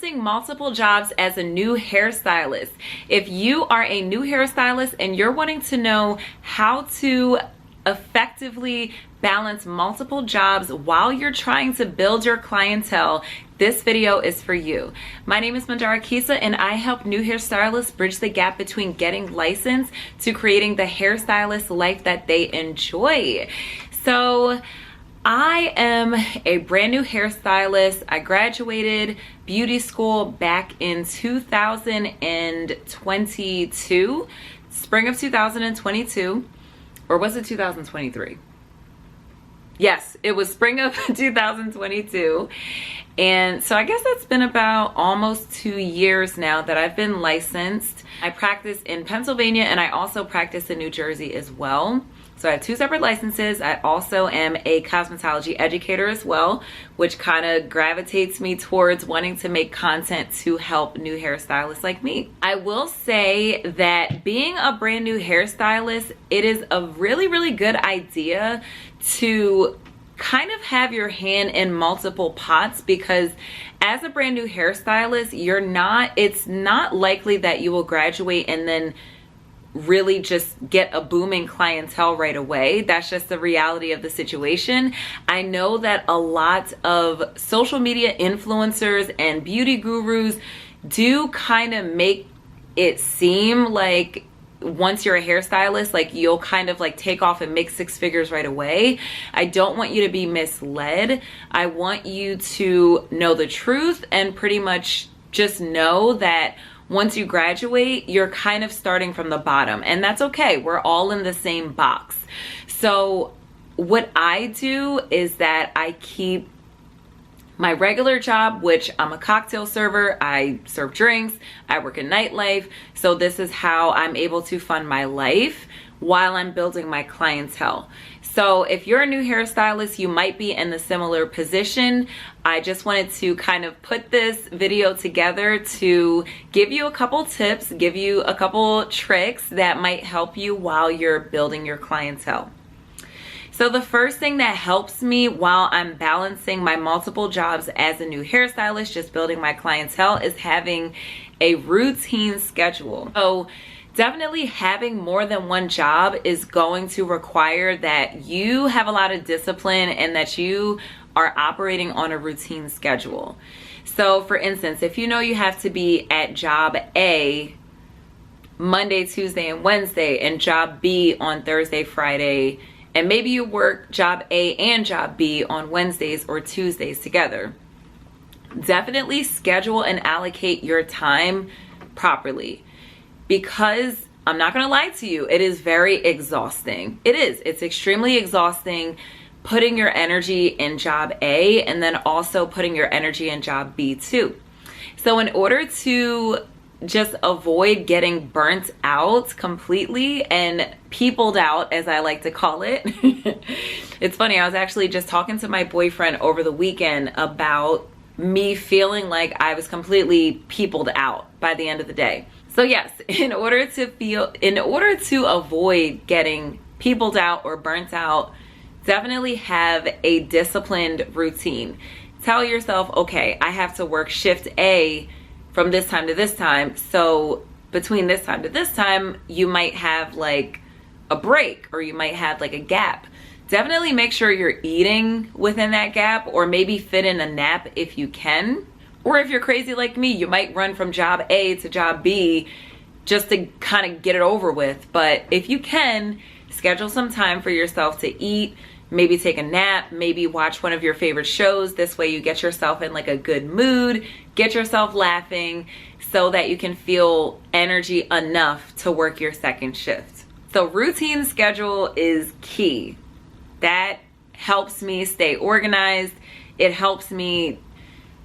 Balancing multiple jobs as a new hairstylist. If you are a new hairstylist and you're wanting to know how to effectively balance multiple jobs while you're trying to build your clientele, this video is for you. My name is Mandara Kisa and I help new hairstylists bridge the gap between getting licensed to creating the hairstylist life that they enjoy. So I am a brand new hairstylist. I graduated beauty school back in 2022, spring of 2022, or was it 2023? Yes, it was spring of 2022. And so I guess it's been about almost 2 years now that I've been licensed. I practice in Pennsylvania and I also practice in New Jersey as well. So I have 2 separate licenses. I also am a cosmetology educator as well, which kind of gravitates me towards wanting to make content to help new hairstylists like me. I will say that being a brand new hairstylist, it is a really, really good idea to kind of have your hand in multiple pots, because as a brand new hairstylist, it's not likely that you will graduate and then really just get a booming clientele right away. That's just the reality of the situation. I know that a lot of social media influencers and beauty gurus do kind of make it seem like once you're a hairstylist, like you'll kind of like take off and make 6 figures right away. I don't want you to be misled. I want you to know the truth and pretty much just know that once you graduate, you're kind of starting from the bottom, and that's okay. We're all in the same box. So what I do is that I keep my regular job, which I'm a cocktail server. I serve drinks, I work in nightlife. So this is how I'm able to fund my life while I'm building my clientele. So if you're a new hairstylist, you might be in a similar position. I just wanted to kind of put this video together to give you a couple tips, give you a couple tricks that might help you while you're building your clientele. So the first thing that helps me while I'm balancing my multiple jobs as a new hairstylist, just building my clientele, is having a routine schedule. So definitely having more than one job is going to require that you have a lot of discipline and that you are operating on a routine schedule. So for instance, if you know you have to be at job A Monday, Tuesday, and Wednesday, and job B on Thursday, Friday, and maybe you work job A and job B on Wednesdays or Tuesdays together, definitely schedule and allocate your time properly. Because I'm not gonna lie to you, it is very exhausting. It's extremely exhausting putting your energy in job A and then also putting your energy in job B too. So in order to just avoid getting burnt out completely and peopled out, as I like to call it. It's funny, I was actually just talking to my boyfriend over the weekend about me feeling like I was completely peopled out by the end of the day. So yes, in order to avoid getting peopled out or burnt out, definitely have a disciplined routine. Tell yourself, okay, I have to work shift A from this time to this time. So between this time to this time, you might have like a break, or you might have like a gap. Definitely make sure you're eating within that gap, or maybe fit in a nap if you can. Or if you're crazy like me, you might run from job A to job B just to kind of get it over with. But if you can, schedule some time for yourself to eat, maybe take a nap, maybe watch one of your favorite shows. This way you get yourself in like a good mood, get yourself laughing, so that you can feel energy enough to work your second shift. So routine schedule is key. That helps me stay organized. It helps me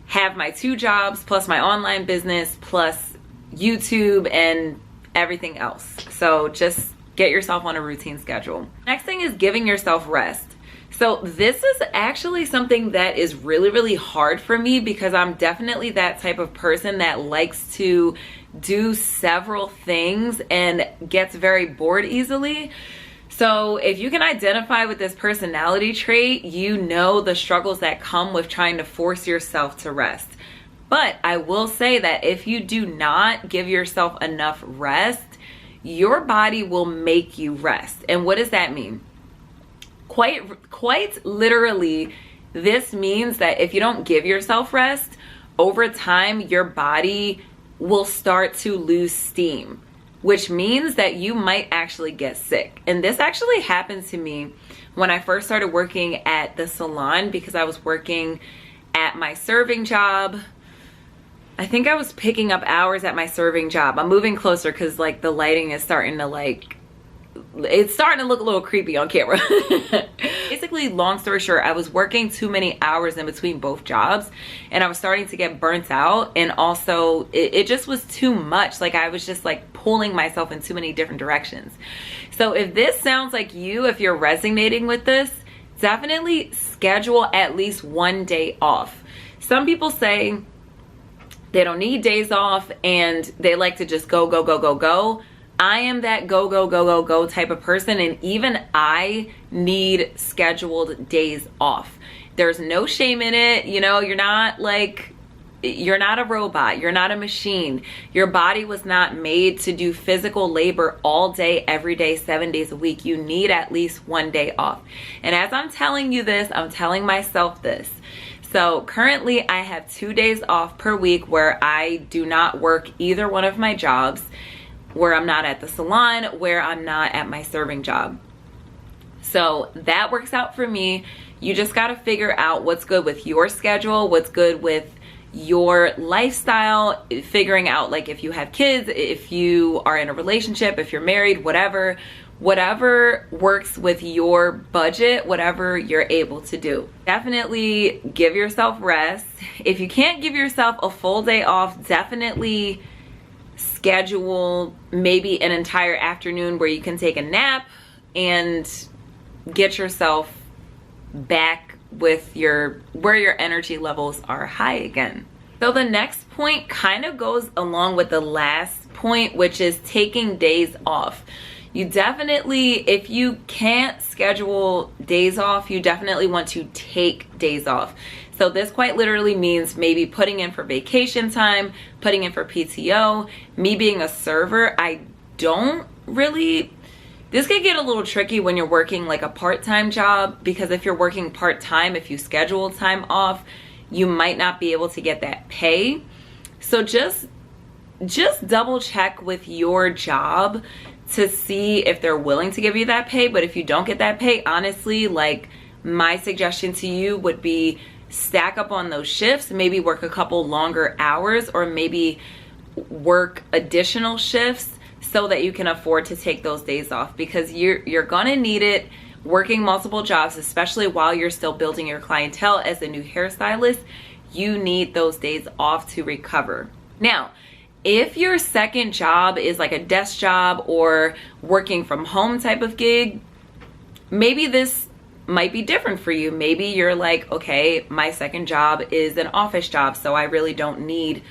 have my 2 jobs plus my online business plus YouTube and everything else. So just get yourself on a routine schedule. Next thing is giving yourself rest. So this is actually something that is really, really hard for me, because I'm definitely that type of person that likes to do several things and gets very bored easily. So if you can identify with this personality trait, you know the struggles that come with trying to force yourself to rest. But I will say that if you do not give yourself enough rest, your body will make you rest. And what does that mean? Quite literally, this means that if you don't give yourself rest, over time, your body will start to lose steam, which means that you might actually get sick. And this actually happened to me when I first started working at the salon, because I was working at my serving job. I think I was picking up hours at my serving job. I'm moving closer because like the lighting is starting to it's starting to look a little creepy on camera. Basically, long story short, I was working too many hours in between both jobs, and I was starting to get burnt out, and also it just was too much. Like I was just like pulling myself in too many different directions. So if this sounds like you, if you're resonating with this, definitely schedule at least one day off. Some people say they don't need days off and they like to just go, go, go, go, go. I am that go, go, go, go, go type of person, and even I need scheduled days off. There's no shame in it. You know, you're not a robot. You're not a machine. Your body was not made to do physical labor all day, every day, 7 days a week. You need at least one day off. And as I'm telling you this, I'm telling myself this. So currently I have 2 days off per week where I do not work either one of my jobs, where I'm not at the salon, where I'm not at my serving job. So that works out for me. You just gotta figure out what's good with your schedule, what's good with your lifestyle, figuring out like if you have kids, if you are in a relationship, if you're married, whatever works with your budget, whatever you're able to do. Definitely give yourself rest. If you can't give yourself a full day off, definitely schedule maybe an entire afternoon where you can take a nap and get yourself back with where your energy levels are high again. So the next point kind of goes along with the last point, which is taking days off. You definitely, if you can't schedule days off, you definitely want to take days off. So this quite literally means maybe putting in for vacation time, putting in for PTO. Me being a server, I don't really, this could get a little tricky when you're working like a part-time job, because if you're working part-time, if you schedule time off, you might not be able to get that pay. So just double check with your job to see if they're willing to give you that pay. But if you don't get that pay, honestly, like my suggestion to you would be stack up on those shifts, maybe work a couple longer hours, or maybe work additional shifts so that you can afford to take those days off, because you're gonna need it working multiple jobs, especially while you're still building your clientele as a new hairstylist. You need those days off to recover. Now, if your second job is like a desk job or working from home type of gig, maybe this might be different for you. Maybe you're like, okay, my second job is an office job, so I really don't need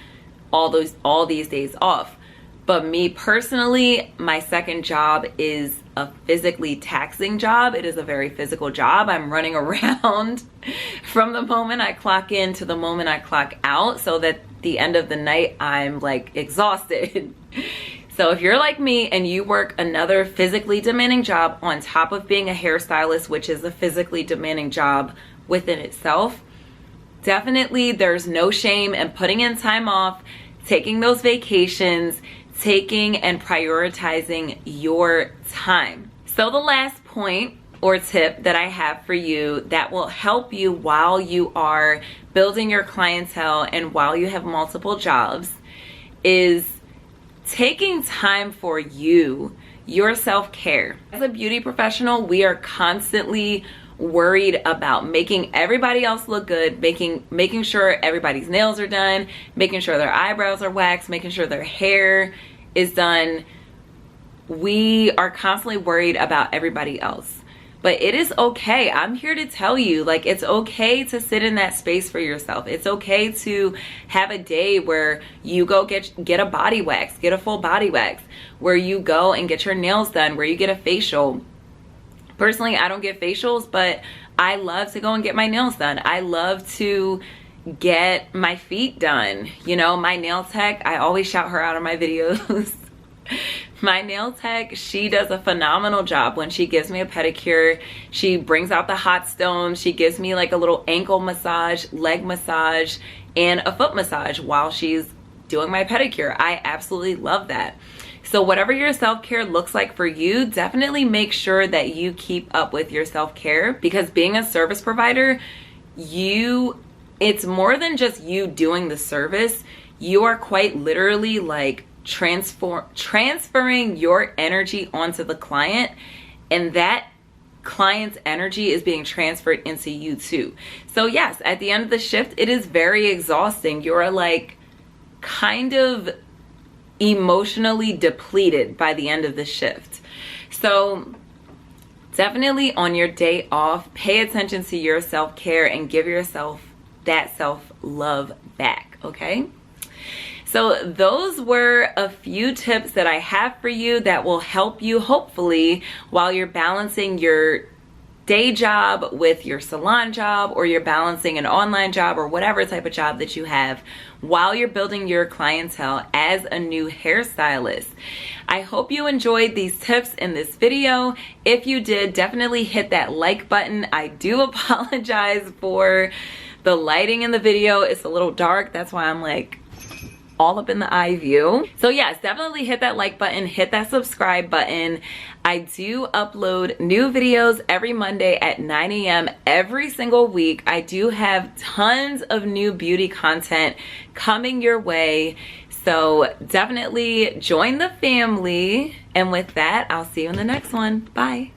all these days off. But me personally, my second job is a physically taxing job. It is a very physical job. I'm running around from the moment I clock in to the moment I clock out, so that the end of the night I'm like exhausted. So if you're like me and you work another physically demanding job on top of being a hairstylist, which is a physically demanding job within itself, definitely there's no shame in putting in time off, taking those vacations, taking and prioritizing your time. So the last point or tip that I have for you that will help you while you are building your clientele and while you have multiple jobs is taking time for you, your self-care. As a beauty professional, we are constantly worried about making everybody else look good, making sure everybody's nails are done, making sure their eyebrows are waxed, making sure their hair is done. We are constantly worried about everybody else. But it is okay. I'm here to tell you, like, it's okay to sit in that space for yourself. It's okay to have a day where you go get a body wax, get a full body wax, where you go and get your nails done, where you get a facial. Personally, I don't get facials, but I love to go and get my nails done. I love to get my feet done. You know, my nail tech, I always shout her out in my videos. My nail tech, she does a phenomenal job when she gives me a pedicure. She brings out the hot stones. She gives me like a little ankle massage, leg massage, and a foot massage while she's doing my pedicure. I absolutely love that. So whatever your self-care looks like for you, definitely make sure that you keep up with your self-care, because being a service provider, it's more than just you doing the service. You are quite literally like transferring your energy onto the client, and that client's energy is being transferred into you too. So yes, at the end of the shift, it is very exhausting. You're like kind of emotionally depleted by the end of the shift. So definitely on your day off, pay attention to your self-care and give yourself that self-love back, okay? So those were a few tips that I have for you that will help you, hopefully, while you're balancing your day job with your salon job, or you're balancing an online job, or whatever type of job that you have while you're building your clientele as a new hairstylist. I hope you enjoyed these tips in this video. If you did, definitely hit that like button. I do apologize for the lighting in the video. It's a little dark. That's why I'm like all up in the eye view. So yes, definitely hit that like button, hit that subscribe button. I do upload new videos every Monday at 9 a.m. every single week. I do have tons of new beauty content coming your way. So definitely join the family. And with that, I'll see you in the next one. Bye.